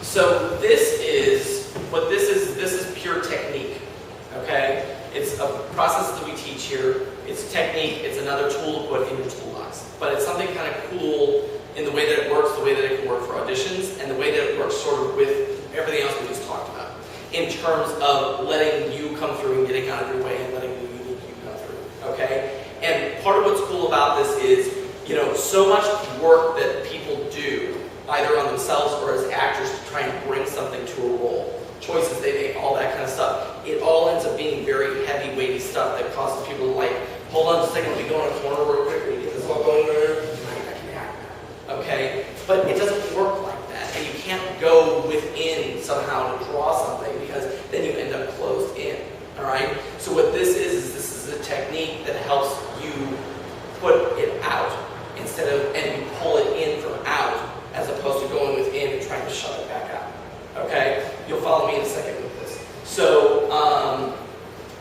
So this is pure technique, okay? It's a process that we teach here. It's technique. It's another tool to put in your toolbox. But it's something kind of cool in the way that it works, the way that it can work for auditions, and the way that it works sort of with everything else we just talked about, in terms of letting you come through and getting out of your way and letting the unique you come through, okay? And part of what's cool about this is, you know, so much work that people do, either on themselves or as actors, to try and bring something to a role. Choices they make, all that kind of stuff. It all ends up being very heavy, weighty stuff that causes people to like, hold on just a second, let me go in a corner real quick, let me get this all going there. I can act now. Okay? But it doesn't work like that. And you can't go within somehow to draw something because then you end up closed in. Alright? So what this is this is a technique that helps you put it out instead of, and you pull it in from out as opposed to going within and trying to shut it back out. Okay? You'll follow me in a second with this. So,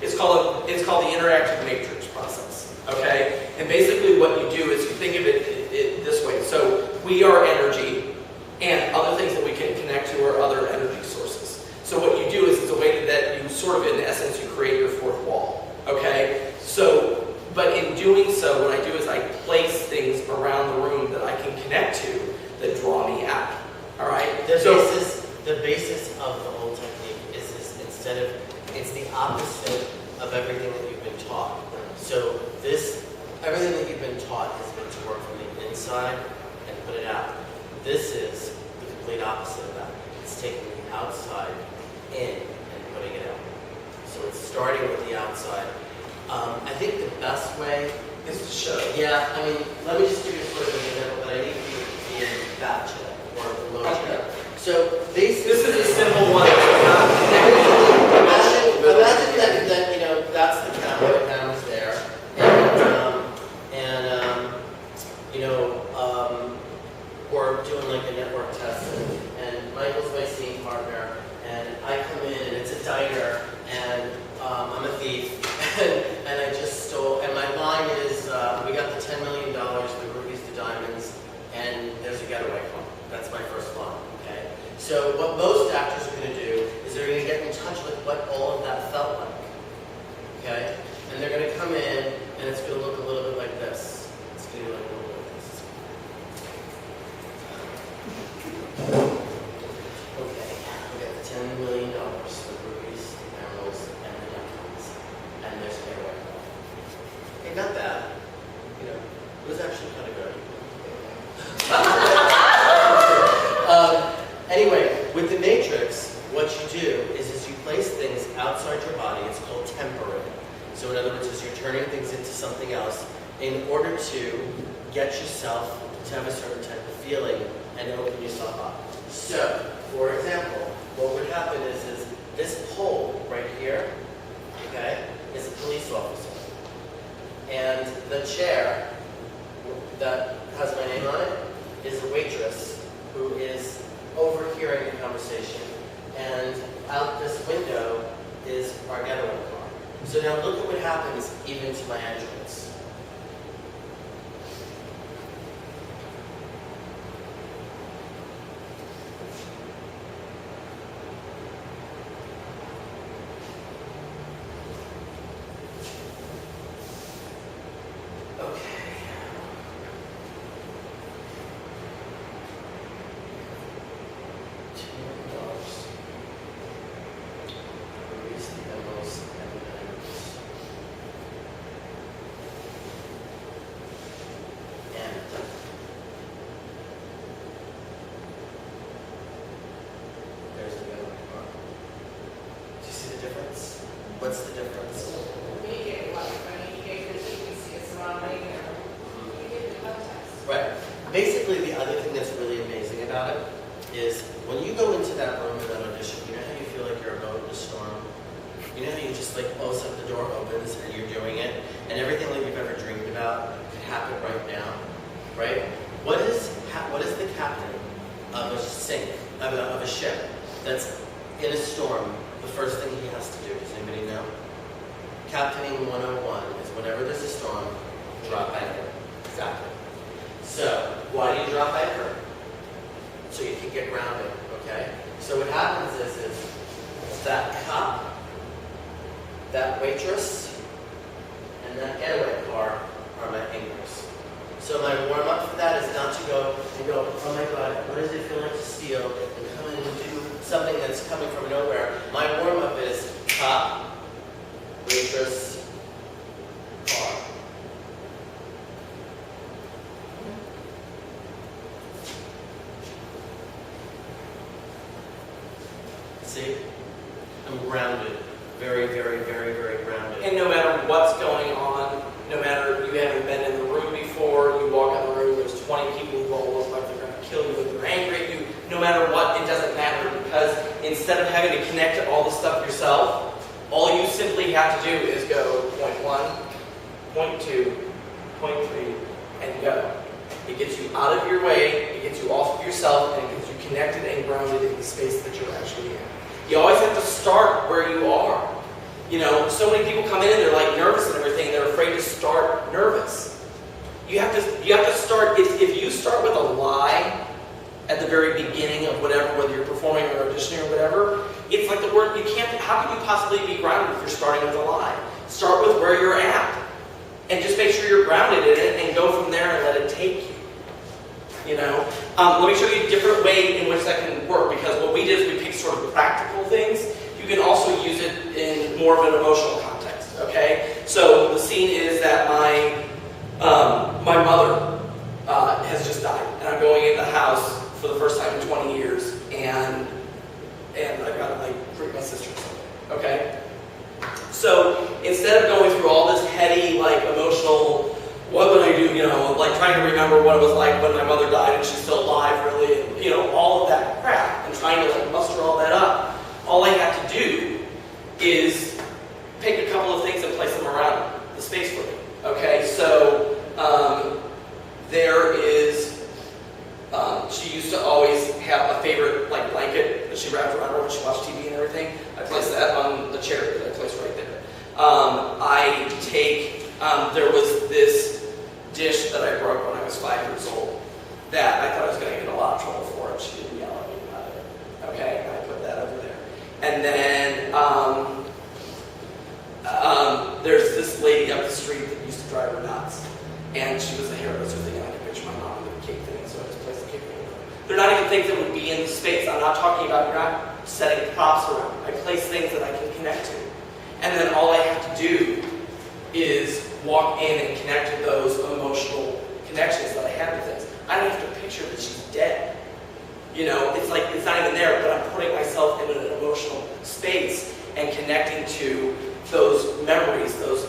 it's called the interactive matrix process. Okay? And basically what you do is you think of it this way. So, we are energy, and other things that we can connect to are other energy sources. So what you do is it's a way that you sort of, in essence, you create your fourth wall. Okay? So, but in doing so, what I do is I place things around the room that I can connect to that draw me out. Alright? The basis of the whole technique is it's the opposite of everything that you've been taught. So everything that you've been taught has been to work from the inside and put it out. This is the complete opposite of that. It's taking the outside in and putting it out. So it's starting with the outside. I think the best way is to show. Yeah, I mean, let me just give you a sort of an example, but I need you to be in that chair or below chair. So this is a simple one. Imagine that you know that's the camera. The camera's there, and you know we're doing like a network test, and Michael's my scene partner, and I come in and it's a diner, and I'm a thief, and I just stole. And my line is, we got the $10 million, the rubies, the diamonds, and there's a getaway car. That's my first line. So what most actors are going to do is they're going to get in touch with what all of that felt like, okay? And they're going to come in, and it's going to look a little bit like this. It's going to be like a little bit like this. Okay, we got the $10 million, the rubies, the emeralds, and the diamonds, and there's a getaway car. Okay, not bad. You know, it was actually kind of good. Anyway, with the matrix, what you do is you place things outside your body. It's called tempering. So in other words, is you're turning things into something else in order to get yourself to have a certain type of feeling and open yourself up. So, for example, what would happen is this pole right here, okay, is a police officer. And the chair that has my name on it is a waitress who is overhearing the conversation, and out this window is our getaway car. So now look at what happens even to my entrance. What's the difference? Right. Basically, the other thing that's really amazing about it is when you go into that room with that audition, you know how you feel like you're a boat in a storm? You know how you just like all of a sudden the door opens and you're doing it, and everything that you've ever dreamed about could happen right now, right? What is the captain of a ship that's in a storm? The first thing he has to do, does anybody know? Captaining 101 is whenever there's a storm, drop anchor. Exactly. So, why do you drop anchor? So you can get grounded, okay? that cop, that waitress, and that getaway car are my anchors. So my warm-up for that is not to go and go, oh my God, what does it feel like to steal, and come in and do something that's coming from nowhere. My warm-up is cop, waitress, car. See? I'm grounded. Very, very, very, very grounded. And no matter what's going on, no matter you haven't been in the room before, you walk out the room, there's 20 people who all look like they're going to kill you and they're angry at you. No matter what, it doesn't matter, because instead of having to connect to all the stuff yourself, all you simply have to do is go point 1, point 2, point 3, and go. It gets you out of your way, it gets you off of yourself, and it gets you connected and grounded in the space that you're actually in. You always have to start where you are. You know, so many people come in and they're like nervous and everything, and they're afraid to start nervous. You have to start, if you start with a lie at the very beginning of whatever, whether you're performing or auditioning or whatever, it's like the word, how can you possibly be grounded if you're starting with a lie? Start with where you're at. And just make sure you're grounded in it and go from there and let it take you. You know? Let me show you a different way in which that can work, because what we did is we picked sort of practical things. You can also use it in more of an emotional context, okay? So the scene is that my mother has just died, and I'm going in the house for the first time in 20 years, and I've got to like greet my sister or something, okay? So instead of going through all this heady, like emotional, what would I do, you know, like trying to remember what it was like when my mother died and she's still alive, really, and, you know, all of that crap, and trying to like muster all that up, all I have to do is pick a couple of things and place them around the space for me, okay? So there is, she used to always have a favorite like blanket that she wrapped around her when she watched TV and everything. I place that on the chair that I place right there. I take, there was this dish that I broke when I was 5 years old that I thought I was going to get in a lot of trouble for, and she didn't yell at me about it. Okay, and I put that over there. And then there's this lady up the street that used to drive her nuts, and she was a hairdresser thing, and I could picture my mom with a cake thing, so I just placed the cake thing over there. They're not even things that would be in the space. I'm not talking about, you're not setting props around. I place things that I can connect to. And then all I have to do is walk in and connect to those emotional connections that I have to things. I don't have to picture that she's dead. You know, it's like, it's not even there, but I'm putting myself in an emotional space and connecting to those memories, those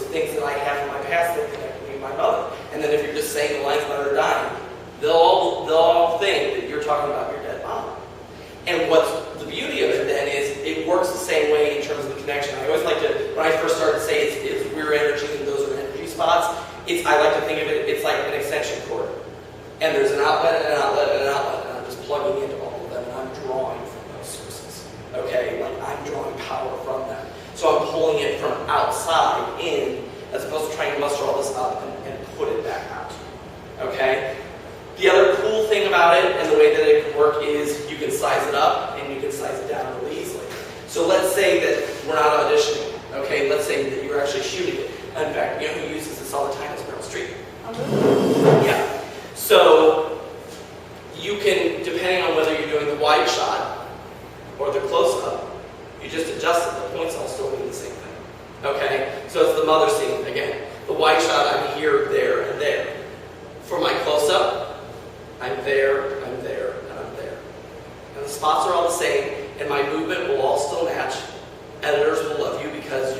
things that I have from my past that connect me to my mother. And then if you're just saying the lines about her dying, they'll all think that you're talking about your dead mom. And what's the beauty of it then is it works the same way in terms of the connection. I always like to, when I first started to say it's we're energy and those are energy spots, I like to think of it, it's like an extension cord. And there's an outlet and an outlet and an outlet, and I'm just plugging into all of them, and I'm drawing from those sources. Okay, like I'm drawing power from them. So I'm pulling it from outside in, as opposed to trying to muster all this up and put it back out. Okay? The other cool thing about it, and the way that it can work, is you can size it up and you can size it down really easily. So let's say that we're not auditioning. Okay, let's say that you're actually shooting it. In fact, you know who uses this all the time is Meryl Streep. Yeah. So you can, depending on whether you're doing the wide shot or the close-up, you just adjust it. The points all still mean the same thing. Okay? So it's the mother scene again. The wide shot, I'm here, there, and there. For my close-up, I'm there, and I'm there. And the spots are all the same, and my movement will all still match. Editors will love you because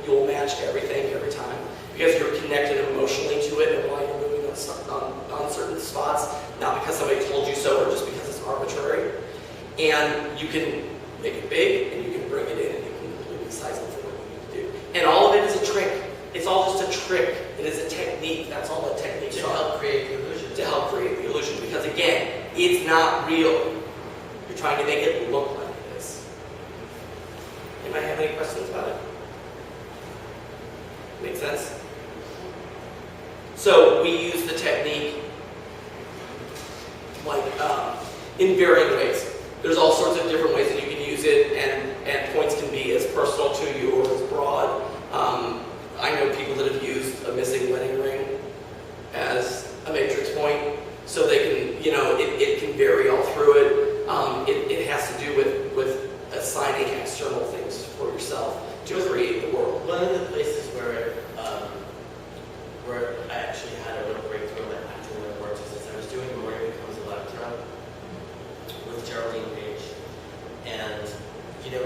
you'll match everything every time, because you're connected emotionally to it and why you're moving on certain spots, not because somebody told you so or just because it's arbitrary. And you can make it big, and you can bring it in, and you can completely size it for what you need to do. And all of it is a trick. It's all just a trick. It is a technique. That's all the techniques are. To help create the illusion. To help create the illusion. Because again, it's not real. You're trying to make it look like it is. Anybody have any questions about it? Make sense? So we use the technique like in varying ways. There's all sorts of different ways that you can use use it, and points can be as personal to you or as broad. I know people that have used a missing wedding ring as a matrix point, so they can, it can vary all through it. It has to do with assigning external things for yourself to create the world. One of the places where I actually had a real breakthrough in my acting when it worked is I was doing Morning Becomes Electra with Geraldine Page. And, it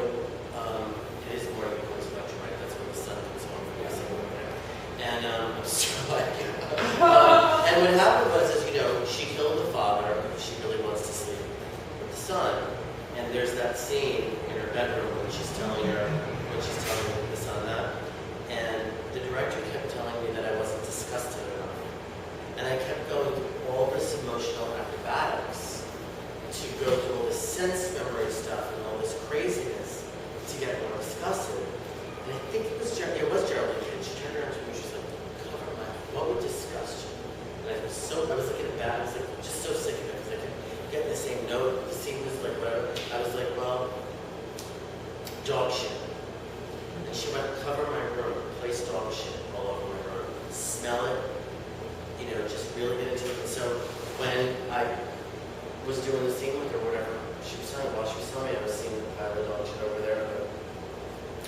is Morning Becomes Electra, right? That's when the sun comes on from the second morning. And and what happened was, she killed the father because she really wants to sleep with the son. And there's that scene in her bedroom when she's telling the son that. And the director kept telling me that I wasn't disgusted enough. And I kept going through all this emotional acrobatics to go through all this sense memory stuff and all this craziness to get more disgusted. And I think it was Geraldine Page. She turned around to me and she was like, cover my, what would disgust you? And I was like in a bad, I was like just so sick of it because I kept getting the same note. The scene was like whatever. I was like, well, dog shit. And she went, cover my room, place dog shit all over my room, smell it, just really get into it. And so when I was doing the scene with her, whatever, while she was telling me, I was seeing the pile of dog shit over there, the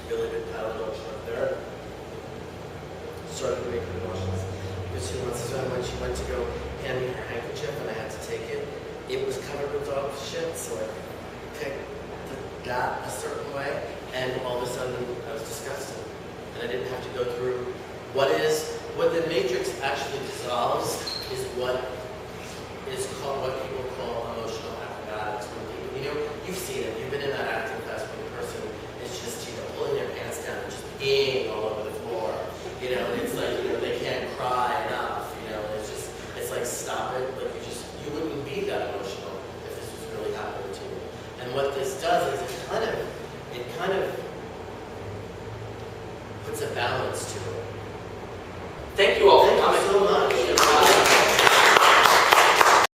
really big pile of dog shit over there. Started to make her emotions. Because when she went to go hand me her handkerchief and I had to take it, it was covered with dog shit, so I picked that a certain way, and all of a sudden I was disgusted. And I didn't have to go through what the matrix actually dissolves is what people call emotional acrobatics. When people, you've seen it, you've been in that acting class when the person is just, pulling their pants down and just peeing all over the floor. And it's like, they can't cry enough, it's like, stop it, like you wouldn't be that emotional if this was really happening to you. And what this does is it kind of puts a balance to it. Thank you all